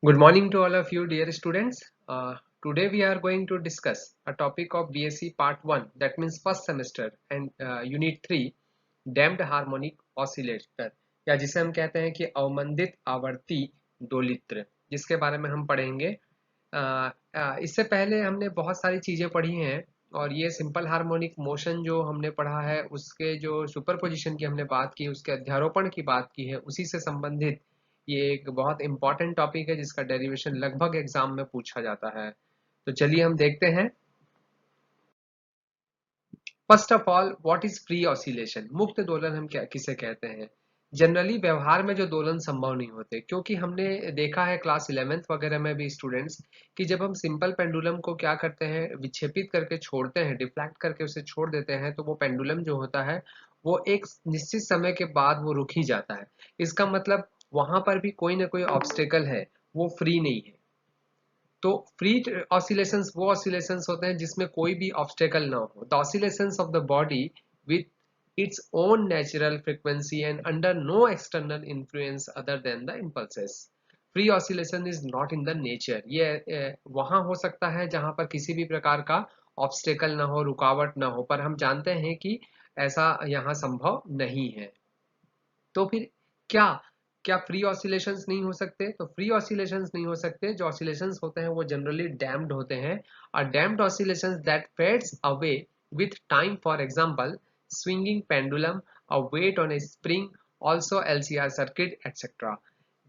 Good morning to all of you, dear students. Today we are going to discuss a topic of BSc Part 1, that means first semester, and Unit 3, Damped Harmonic Oscillator, या जिसे हम कहते हैं कि अवमंदित आवर्ती दोलित्र, जिसके बारे में हम पढ़ेंगे। इससे पहले हमने बहुत सारी चीज़ें पढ़ी हैं, और ये सिंपल हार्मोनिक मोशन जो हमने पढ़ा है, उसके जो सुपरपोजिशन की हमने बात की, उसके अध्यारोपण की बात की है, उसी से संबंधित ये एक बहुत इंपॉर्टेंट टॉपिक है जिसका डेरिवेशन लगभग एग्जाम में पूछा जाता है। तो चलिए हम देखते हैं। First of all, what is free oscillation? मुक्त दोलन हम क्या किसे कहते हैं? जनरली व्यवहार में जो दोलन संभव नहीं होते, क्योंकि हमने देखा है क्लास 11th वगैरह में भी स्टूडेंट्स कि जब हम सिंपल पेंडुलम को क्या करते हैं, विक्षेपित करके छोड़ते हैं, डिफ्लेक्ट करके उसे छोड़ देते हैं, तो वो पेंडुलम जो होता है वो एक निश्चित समय के बाद वो रुक ही जाता है। इसका मतलब वहां पर भी कोई ना कोई ऑब्स्टेकल है, वो फ्री नहीं है। तो फ्री ऑसिलेशंस वो ऑसिलेशंस होते हैं जिसमें कोई भी ऑब्स्टेकल ना हो। The oscillations of the body with its own natural frequency and under no external influence other than the impulses. Free oscillation is not in the nature. ये वहां हो सकता है जहां पर किसी भी प्रकार का ऑब्स्टेकल ना हो, रुकावट ना हो, पर हम जानते हैं कि ऐसा यहाँ संभव नहीं है। तो फिर क्या क्या फ्री ऑसिलेशंस नहीं हो सकते? तो फ्री ऑसिलेशंस नहीं हो सकते। जो ऑसिलेशंस होते हैं वो जनरली डैम्प्ड होते हैं। और damped oscillations that fades away with time, for example swinging pendulum, a weight on a spring, also LCR circuit etcetera.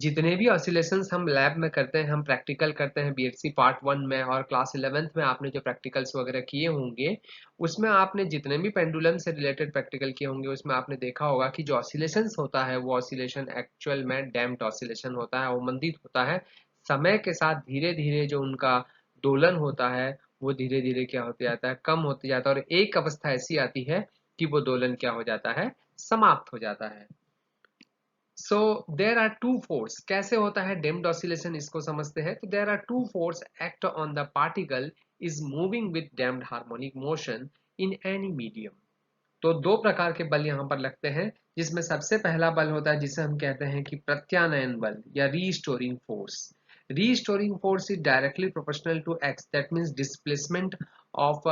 जितने भी ऑसिलेशंस हम लैब में करते हैं, हम प्रैक्टिकल करते हैं बीएससी पार्ट 1 में, और क्लास 11th में आपने जो प्रैक्टिकल्स वगैरह किए होंगे, उसमें आपने जितने भी पेंडुलम से रिलेटेड प्रैक्टिकल किए होंगे, उसमें आपने देखा होगा कि जो ऑसिलेशंस होता है वो ऑसिलेशन एक्चुअल में डैम्प्ड ऑसिलेशन होता है, अवमंदित होता है। समय के साथ धीरे धीरे जो उनका दोलन होता है वो धीरे धीरे क्या होते जाता है, कम होते जाता है, और एक अवस्था ऐसी आती है कि वो दोलन क्या हो जाता है, समाप्त हो जाता है। So there are two force. कैसे होता है डैम्प्ड ऑसिलेशन, इसको समझते हैं। तो there are two force act on the particle is moving with damped harmonic motion in any medium. तो दो प्रकार के बल यहाँ पर लगते हैं, जिसमें सबसे पहला बल होता है जिसे हम कहते हैं कि प्रत्यानयन बल या restoring force. Restoring force is directly proportional to x, that means displacement of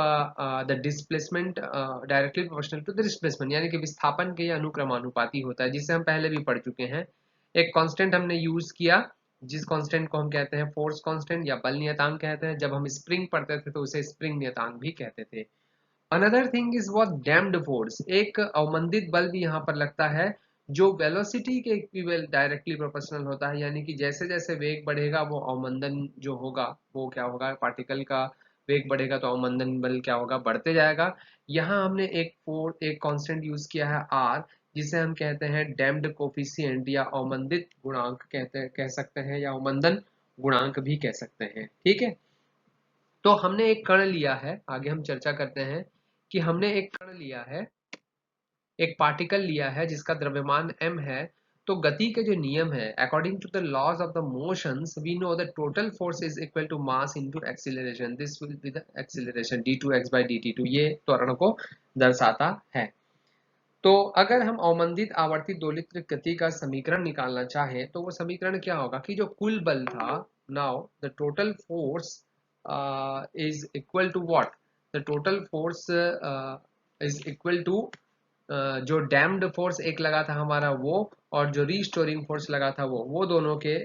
the displacement, directly proportional to the displacement, यानी कि विस्थापन के अनुक्रमानुपाती होता है, जिसे हम पहले भी पढ़ चुके हैं। एक कांस्टेंट हमने यूज किया, जिस कांस्टेंट को हम कहते हैं फोर्स कांस्टेंट या बल नियतांक कहते हैं। जब हम स्प्रिंग पढ़ते थे तो उसे स्प्रिंग नियतांक भी कहते थे। Another thing is what damped force. एक अवमंदित बल भी यहाँ पर लगता है, जो वेलोसिटी के इक्विवेल डायरेक्टली प्रोपोर्शनल होता है, यानी कि जैसे जैसे वेग बढ़ेगा वो अवमंदन जो होगा वो क्या होगा, पार्टिकल का वेग बढ़ेगा तो अवमंदन बल क्या होगा, बढ़ते जाएगा। यहाँ हमने एक कांस्टेंट यूज किया है आर, जिसे हम कहते हैं डैम्प्ड कोफिशिएंट या अवमंदित गुणांक कह सकते हैं, या अवमंदन गुणांक भी कह सकते हैं। ठीक है। तो हमने एक कण लिया है, आगे हम चर्चा करते हैं कि हमने एक कण लिया है, एक पार्टिकल लिया है जिसका द्रव्यमान m है। तो गति के जो नियम है, according to the laws of the motions, we know the total force is equal to mass into acceleration. This will be the acceleration d2x by dt2। ये त्वरण को दर्शाता है। तो अगर हम अवमंदित आवर्ती दोलित्र गति का समीकरण निकालना चाहें तो वो समीकरण क्या होगा कि जो कुल बल था, now the total force is equal to what, the total force is equal to जो डैम्ड फोर्स एक लगा था हमारा वो, और जो रीस्टोरिंग फोर्स लगा था वो दोनों के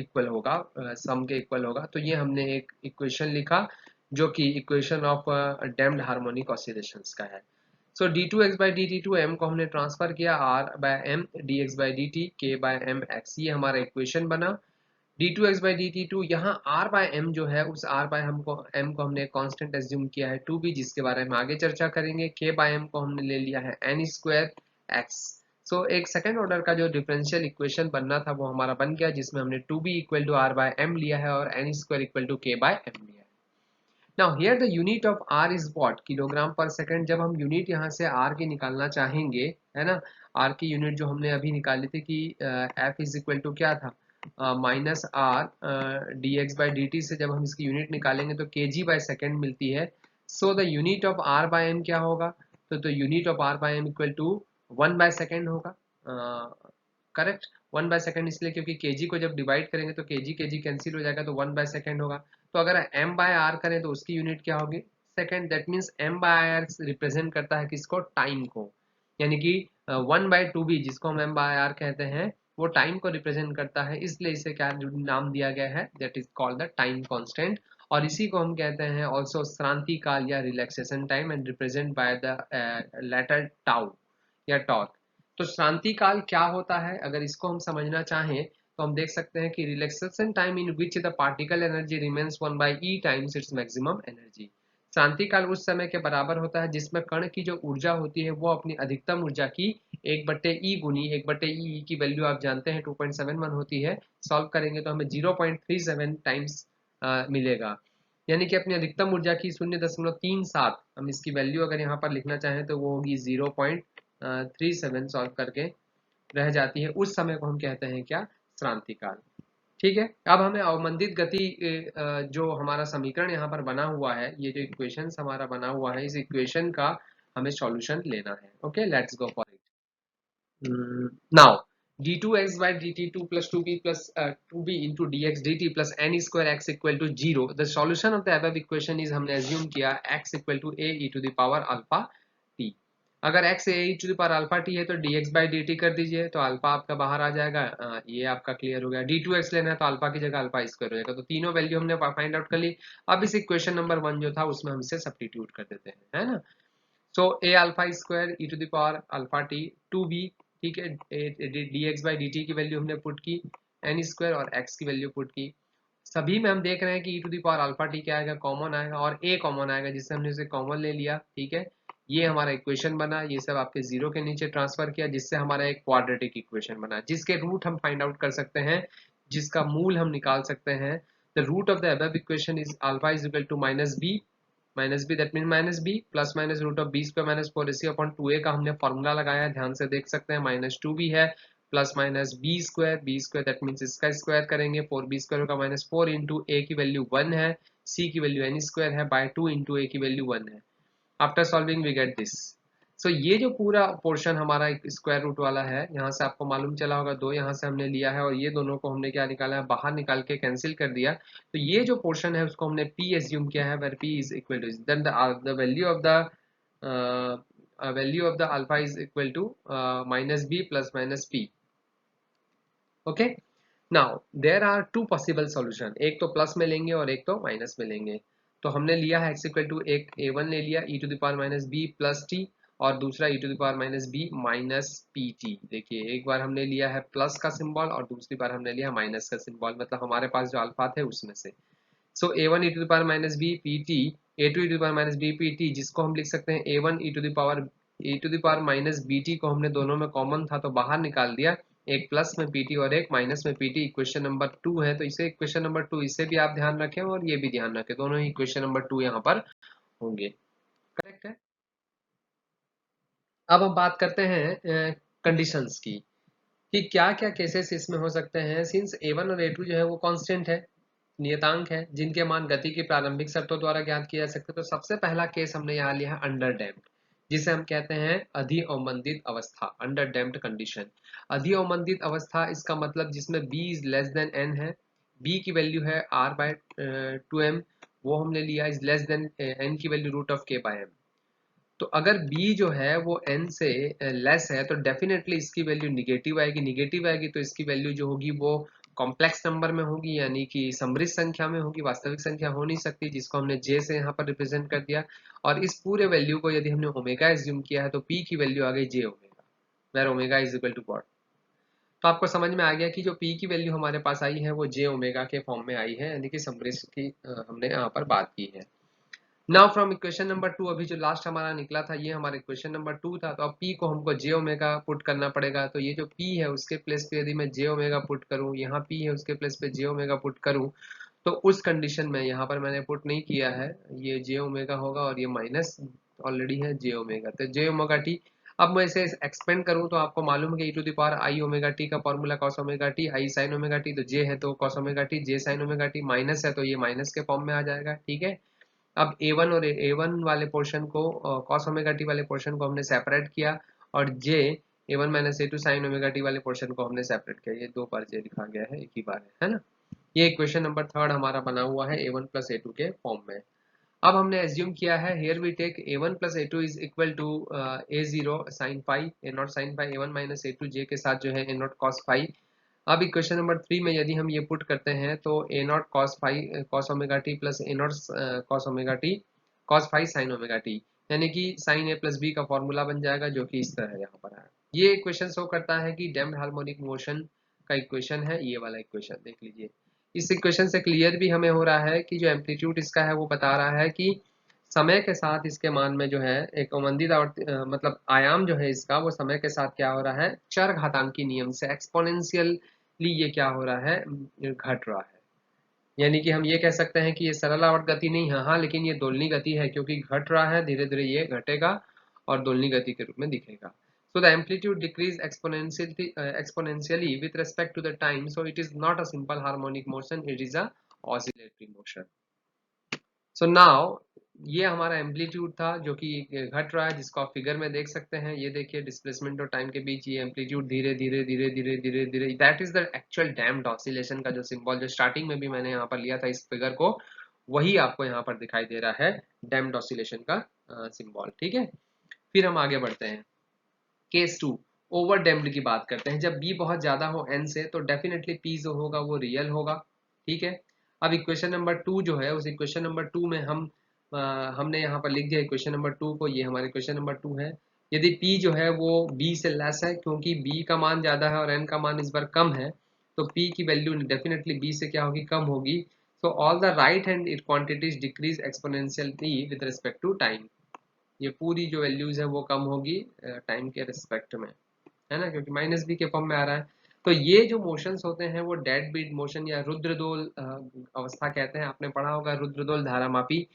इक्वल होगा, सम के इक्वल होगा। तो ये हमने एक इक्वेशन लिखा जो कि equation of damped harmonic oscillations का है। सो d2x by dt2 m को हमने ट्रांसफर किया r by m dx by dt k by m x, ये हमारा इक्वेशन बना। d2x by dt2, यहाँ r by m जो है, उस r by m को हमने कांस्टेंट एज्यूम किया है 2b, जिसके बारे में आगे चर्चा करेंगे। k by m को हमने ले लिया है n स्क्वायर x। सो एक सेकेंड ऑर्डर का जो डिफरेंशियल इक्वेशन बनना था वो हमारा बन गया, जिसमें हमने 2b equal to r by m लिया है और n square equal to k by m लिया है। Now here the unit of R is what? Kilogram पर सेकंड। जब हम यूनिट यहाँ से R की निकालना चाहेंगे, है ना, R की यूनिट जो हमने अभी निकाली थी कि F इज इक्वल टू क्या था, minus R D x by D T से जब हम इसकी यूनिट निकालेंगे तो के जी बाई सेकेंड मिलती है। So the unit of R by M क्या होगा, तो unit of R by M equal to 1 by second होगा। करेक्ट, 1/सेकंड इसलिए क्योंकि केजी को जब डिवाइड करेंगे तो केजी केजी कैंसिल हो जाएगा, तो 1/सेकंड होगा। तो अगर m/r करें तो उसकी यूनिट क्या होगी? Second. That means m/r represent करता है किसको? टाइम को। यानी कि 1/2b जिसको हम m/r कहते हैं वो टाइम को रिप्रेजेंट करता है, इसलिए इसे क्या नाम दिया गया है? That is called the time constant. और इसी को हम कहते हैं ऑल्सो श्रांति काल या relaxation time and represent by the letter tau या टॉर्क। तो श्रांति काल क्या होता है अगर इसको हम समझना चाहें तो हम देख सकते हैं कि relaxation time in which the particle energy remains 1/e times its maximum energy. शांति काल उस समय के बराबर होता है जिसमें कण की जो ऊर्जा होती है वो अपनी अधिकतम ऊर्जा की 1/e गुनी 1/e की वैल्यू आप जानते हैं 2.71 होती है। सॉल्व करेंगे तो हमें 0.37 टाइम्स मिलेगा। यानी कि अपनी अधिकतम ऊर्जा की 0.37 हम इसकी वैल्यू अगर यहाँ पर लिखना चाहें तो वो होगी 0.37 सॉल्व करके रह जाती है। उस समय को हम कहते हैं क्या? श्रांति काल। ठीक है। अब हमें अवमंदित गति जो हमारा समीकरण यहाँ पर बना हुआ है, ये जो इक्वेशन हमारा बना हुआ है, इस इक्वेशन का हमें सॉल्यूशन लेना है। Okay, let's go for it. Now d2x by dt2 plus 2b plus 2b into dx dt plus n square x equal to 0. The solution of the above equation is हमने assume किया x equal to a e to the power alpha t. अगर x a e to the power alpha t है तो dx by dt कर दीजिए तो alpha आपका बाहर आ जाएगा। ये आपका क्लियर हो गया। d2x लेना है तो अल्फा की जगह अल्फा स्क्वायर हो जाएगा। तो तीनों वैल्यू हमने फाइंड आउट कर ली। अब इस इक्वेशन नंबर 1 जो था उसमें हम इसे सब्स्टिट्यूट कर देते हैं, है ना। So a alpha square e to the power alpha t 2b, ठीक है, dx बाई dt की वैल्यू हमने पुट की, n स्क्वायर और x की वैल्यू पुट की। सभी में हम देख रहे हैं कि e to the power alpha t क्या आएगा? कॉमन आएगा और a कॉमन आएगा जिससे हमने उसे कॉमन ले लिया। ठीक है, ये हमारा इक्वेशन बना। ये सब आपके जीरो के नीचे ट्रांसफर किया जिससे हमारा एक क्वाड्रेटिक इक्वेशन बना जिसके रूट हम फाइंड आउट कर सकते हैं, जिसका मूल हम निकाल सकते हैं। The root of the above equation is alpha is equal to minus B that mean minus B plus minus root of B square minus 4ac upon 2a का हमने फॉर्मूला लगाया है, ध्यान से देख सकते हैं। माइनस 2b है plus minus B square that means इसका स्क्वायर करेंगे 4b स्क्वायर होगा माइनस 4 इंटू ए की वैल्यू 1 है, c की वैल्यू n स्क्वायर है बाय 2 इंटू ए की वैल्यू 1 है। After solving we get this. So ये जो पूरा पोर्शन हमारा स्क्वायर रूट वाला है, यहाँ से आपको मालूम चला होगा 2 यहाँ से हमने लिया है और ये दोनों को हमने क्या निकाला है? बाहर निकाल के कैंसिल कर दिया। तो ये जो पोर्शन है उसको हमने p एज्यूम किया है, where p is equal to then the value of the alpha is equal to minus B plus minus P. Okay, now there are two possible solution, एक तो प्लस में लेंगे और एक तो माइनस में लेंगे। तो हमने लिया है x इक्वल टू एक a1 ले लिया e to the power minus B plus T और दूसरा e to the power minus B minus P T. देखिए एक बार हमने लिया है प्लस का सिंबल और दूसरी बार हमने लिया माइनस का सिंबल, मतलब हमारे पास जो अल्फा थे उसमें से। So a1 e to the power minus b p t, a2 e to the power minus b p t, जिसको हम लिख सकते हैं a1 e to the power minus b t को हमने दोनों में कॉमन था तो बाहर निकाल दिया, एक प्लस में पीटी और एक माइनस में पीटी। इक्वेशन नंबर 2 है तो इसे इक्वेशन नंबर 2 इसे भी आप ध्यान रखें और ये भी ध्यान रखें, दोनों ही इक्वेशन नंबर 2 यहाँ पर होंगे। करेक्ट है। अब हम बात करते हैं कंडीशंस की कि क्या क्या केसेस इसमें हो सकते हैं। सिंस a1 और a2 जो है वो कांस्टेंट है, नियतांक है, जिनके मान गति की प्रारंभिक शर्तों द्वारा ज्ञात किया जा सकते हैं। तो सबसे पहला केस हमने यहाँ लिया है अंडर डैम्प्ड, जिसे हम कहते हैं अधि अवमंदित अवस्था, अंडर डैम्प्ड कंडीशन। अधि अवमंदित अवस्था इसका मतलब जिसमें b is less than n है, b की वैल्यू है r बाय 2m, वो हमने लिया इज लेस देन n की value root of k by m। तो अगर b जो है वो n से लेस है तो डेफिनेटली इसकी वैल्यू निगेटिव आएगी, निगेटिव आएगी तो इसकी वैल्यू जो होगी वो कॉम्प्लेक्स नंबर में होगी, यानी कि समृद्ध संख्या में होगी, वास्तविक संख्या हो नहीं सकती, जिसको हमने j से यहाँ पर रिप्रेजेंट कर दिया। और इस पूरे वैल्यू को यदि हमने ओमेगा एज्यूम किया है तो p की वैल्यू आ गई j omega, where omega is equal to what. तो आपको समझ में आ गया कि जो p की वैल्यू हमारे पास आई है वो j ओमेगा के फॉर्म में आई है, यानी कि समृद्ध की हमने यहाँ पर बात की है। नाउ फ्रॉम इक्वेशन नंबर 2, अभी जो लास्ट हमारा निकला था ये हमारा इक्वेशन नंबर 2 था। तो अब p को हमको j ओमेगा पुट करना पड़ेगा। तो ये जो p है उसके प्लेस पे यदि मैं j ओमेगा पुट करूं, यहाँ p है उसके प्लेस पे j ओमेगा पुट करूं, तो उस कंडीशन में यहाँ पर मैंने पुट नहीं किया है, ये j ओमेगा होगा और ये माइनस ऑलरेडी है j ओमेगा, तो j ओमेगा t। अब मैं इसे एक्सपेंड करूं तो आपको मालूम है कि e to the power i omega t का formula cos omega t, i sin omega t, तो j है तो cos omega t, j sin omega t, minus है तो ये माइनस के फॉर्म में आ जाएगा। ठीक है, अब a1 वाले पोर्शन को cos ओमेगा टी वाले पोर्शन को हमने सेपरेट किया और j A1 minus A2 sign omega T वाले पोर्शन को हमने सेपरेट किया, ये 2 बार ये लिखा गया है, एक ही बार है ना। ये इक्वेशन नंबर 3 हमारा बना हुआ है A1 प्लस A2 के फॉर्म में। अब हमने एज्यूम किया है here we take A1 plus A2 is equal to A0 sine phi, A0 sine phi, A1 minus A2 J के साथ जो है A0 कॉस फाई। अब इक्वेशन नंबर 3 में यदि हम ये पुट करते हैं तो A0 cos phi cos omega t plus A0 cos omega t cos phi sine omega t, यानी कि साइन A प्लस B का फॉर्मूला बन जाएगा, जो कि इस तरह यहाँ पर है। ये इक्वेशन शो करता है कि डैम्प्ड हार्मोनिक मोशन का इक्वेशन है, ये वाला इक्वेशन देख लीजिए। इस इक्वेशन से क्लियर भी हमें हो रहा है कि जो एम्पलीट्यूड इसका है वो बता रहा है कि समय के साथ इसके मान में जो है एक अवमंदित मतलब आयाम जो है इसका, वो समय के साथ क्या हो रहा है, चर घातांकी नियम से एक्सपोनेंशियली ये क्या हो रहा है, घट रहा है। यानी कि हम ये कह सकते हैं कि ये सरल आवर्त गति नहीं है, हाँ, लेकिन ये दोलनी गति है, क्योंकि घट रहा है, धीरे धीरे ये घटेगा और दोलनी गति के रूप में दिखेगा। So the amplitude decrease exponentially with respect to the time. So it is not a simple harmonic motion, it is a oscillatory motion. So now ये हमारा एम्पलीट्यूड था जो कि घट रहा है, जिसको आप फिगर में देख सकते हैं। ये देखिए डिस्प्लेसमेंट और टाइम के बीच ये एम्पलीट्यूड धीरे धीरे धीरे धीरे धीरे धीरे, that is the actual damped oscillation का जो सिंबल जो स्टार्टिंग में भी मैंने यहाँ पर लिया था इस फिगर को, वही आपको यहाँ पर दिखाई दे रहा है डैम्प्ड ऑसिलेशन का सिंबल। ठीक है, फिर हम आगे बढ़ते हैं। केस 2 ओवर डैम्प्ड की बात करते हैं। जब b बहुत ज्यादा हो n से तो डेफिनेटली p जो होगा वो रियल होगा। ठीक है, अब इक्वेशन नंबर 2 जो है, उस इक्वेशन नंबर 2 में हमने यहाँ पर लिख दिया इक्वेशन नंबर 2 को, ये हमारे इक्वेशन नंबर 2 है। यदि p जो है वो b से लेस है, क्योंकि b का मान ज्यादा है और n का मान इस बार कम है, तो p की वैल्यू डेफिनेटली b से क्या होगी, कम होगी। So all the right hand quantities decrease exponentially with respect to time. ये पूरी जो वैल्यूज है वो कम होगी टाइम के रिस्पेक्ट में, है ना, क्योंकि माइनस बी के फॉर्म में आ रहा है। तो ये जो मोशंस होते हैं वो डेड बीट मोशन या रुद्रदोल अवस्था कहते हैं। आपने पढ़ा होगा रुद्रदोल धारामापी,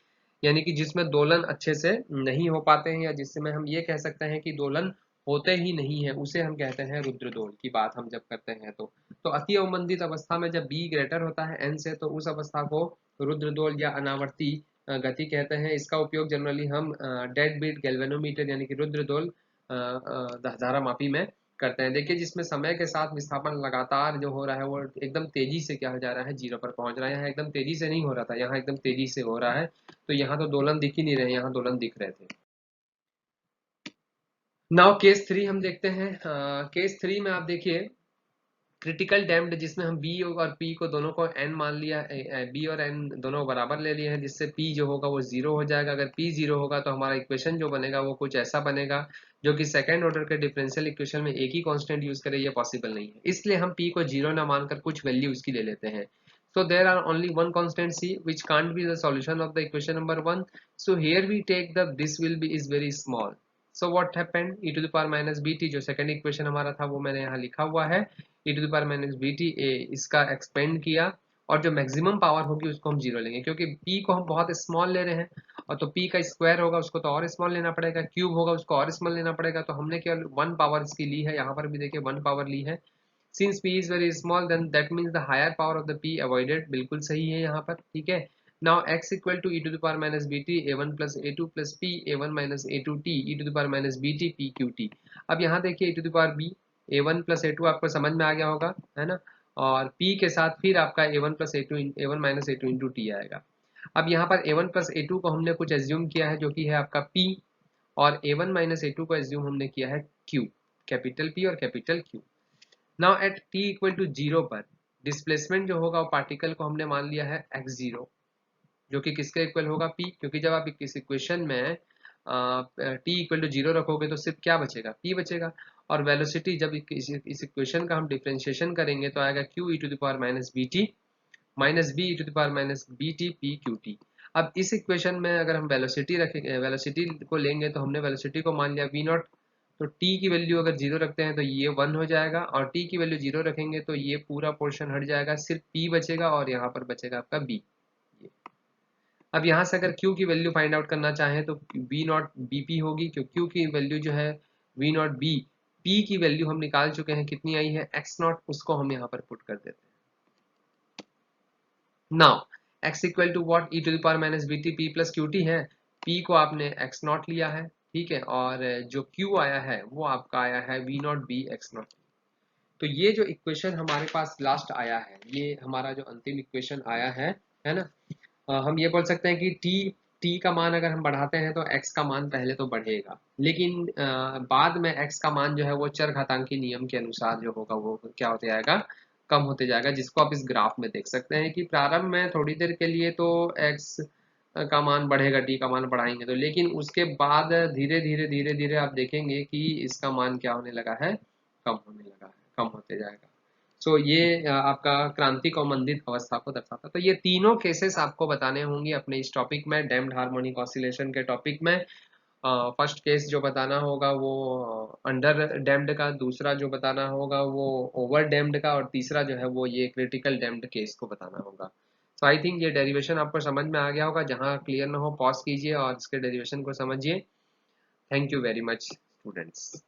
यानी कि जिसमें दोलन अच्छे से नहीं हो पाते हैं, या जिसमें हम ये कह सकते हैं कि दोलन होते ही नहीं है, उसे हम कहते हैं रुद्रदोल की बात हम जब करते हैं। तो अति अवमंदित अवस्था में जब बी ग्रेटर होता है एन से, तो उस अवस्था को रुद्रदोल या अनावर्ती गति कहते हैं। इसका उपयोग जनरली हम डेड बीट गैल्वेनोमीटर यानी कि रुद्रदोल धारामापी में करते हैं। देखिए जिसमें समय के साथ विस्थापन लगातार जो हो रहा है वो एकदम तेजी से क्या हो जा रहा है, जीरो पर पहुंच रहा है। यहाँ एकदम तेजी से नहीं हो रहा था, यहाँ एकदम तेजी से हो रहा है। तो यहाँ तो दोलन दिख ही नहीं रहे, यहाँ दोलन दिख रहे थे। नाउ केस 3 हम देखते हैं। केस 3 में आप देखिए क्रिटिकल डैम्प्ड, जिसमें हम बी और पी को दोनों को एन मान लिया, बी और एन दोनों बराबर ले लिए हैं, जिससे पी जो होगा वो जीरो हो जाएगा। अगर पी जीरो होगा तो हमारा इक्वेशन जो बनेगा वो कुछ ऐसा बनेगा, जो कि सेकंड ऑर्डर के डिफरेंशियल इक्वेशन में एक ही कांस्टेंट यूज करे, ये पॉसिबल नहीं है। इसलिए हम पी को जीरो ना मानकर कुछ वैल्यू उसकी ले लेते हैं। So there are only one constant c which can't be the solution of the equation number 1. So here we take the this will be is very small. So what happened, e to the power minus bt जो second equation हमारा था वो मैंने यहाँ लिखा हुआ है, e to the power minus bt a इसका एक्सपेंड किया, और जो मैक्सिमम पावर होगी उसको हम जीरो लेंगे, क्योंकि p को हम बहुत स्मॉल ले रहे हैं, और तो p का स्क्वायर होगा उसको तो और स्मॉल लेना पड़ेगा, क्यूब होगा उसको और स्मॉल लेना पड़ेगा। तो हमने केवल वन पावर इसकी ली है, यहाँ पर भी देखिए वन पावर ली है। Since p is very small, then that means the higher power of the p avoided, बिल्कुल सही है यहाँ पर। ठीक है, now x equal to e to the power minus bt a1 plus a2 plus p a1 minus a2 t e to the power minus bt p q t। अब यहाँ देखिए e to the power b a1 plus a2 आपको समझ में आ गया होगा, है ना, और p के साथ फिर आपका a1 plus a2 a1 minus a2 into t आएगा। अब यहाँ पर a1 plus a2 को हमने कुछ एज्यूम किया है जो कि है आपका p, और a1 minus a2 को एज्यूम हमने किया है q, कैपिटल p और capital q। Now at t equal to zero पर डिस्प्लेसमेंट जो होगा वो पार्टिकल को हमने मान लिया है x0, जो कि किसके इक्वल होगा p, क्योंकि जब आप इस इक्वेशन में t इक्वल टू जीरो रखोगे तो सिर्फ क्या बचेगा, p बचेगा। और वेलोसिटी जब इस इक्वेशन का हम डिफ्रेंशिएशन करेंगे तो आएगा q e to the power minus bt minus b e to the power minus bt p q t। अब इस इक्वेशन में अगर हम वेलोसिटी रखेंगे, वेलोसिटी को लेंगे, तो हमने वेलोसिटी को मान लिया v नॉट, तो t की वैल्यू अगर जीरो रखते हैं तो ये 1 हो जाएगा, और t की वैल्यू जीरो रखेंगे तो ये पूरा पोर्शन हट जाएगा, सिर्फ p बचेगा और यहाँ पर बचेगा आपका b। अब यहाँ से अगर q की वैल्यू फाइंड आउट करना चाहें तो v नॉट bp होगी, क्योंकि q की वैल्यू जो है v नॉट b, p की वैल्यू हम निकाल चुके हैं, कितनी आई है x नॉट, उसको हम यहाँ पर पुट कर देते हैं। Now x equal to what, e to the power minus bt p plus qt है, p को आपने x नॉट लिया है, ठीक है, और जो Q आया है वो आपका आया है V not be x not. तो ये जो इक्वेशन हमारे पास लास्ट आया है, ये हमारा जो अंतिम इक्वेशन आया है ना। हम ये बोल सकते हैं कि टी का मान अगर हम बढ़ाते हैं तो x का मान पहले तो बढ़ेगा, लेकिन बाद में x का मान जो है वो चरघातांकी नियम के अनुसार जो होगा वो क्या होते जाएगा, कम होते जाएगा, जिसको आप इस ग्राफ में देख सकते हैं कि प्रारंभ में थोड़ी देर के लिए तो x का मान बढ़ेगा, t का मान बढ़ाएंगे तो, लेकिन उसके बाद धीरे धीरे आप देखेंगे कि इसका मान क्या होने लगा है, कम होने लगा है, कम होते जाएगा। सो ये आपका क्रांतिक और मंदित अवस्था को दर्शाता है। तो ये तीनों केसेस आपको बताने होंगे अपने इस टॉपिक में, डैम्ड हार्मोनिक ऑसिलेशन के टॉपिक में। फर्स्ट केस जो बताना होगा वो अंडर डैम्ड का, दूसरा जो बताना होगा वो ओवर डैम्ड का, और तीसरा जो है वो ये क्रिटिकल डैम्ड केस को बताना होगा। सो आई थिंक ये डेरिवेशन आपको समझ में आ गया होगा। जहाँ क्लियर ना हो पॉज कीजिए और इसके डेरिवेशन को समझिए। Thank you very much students.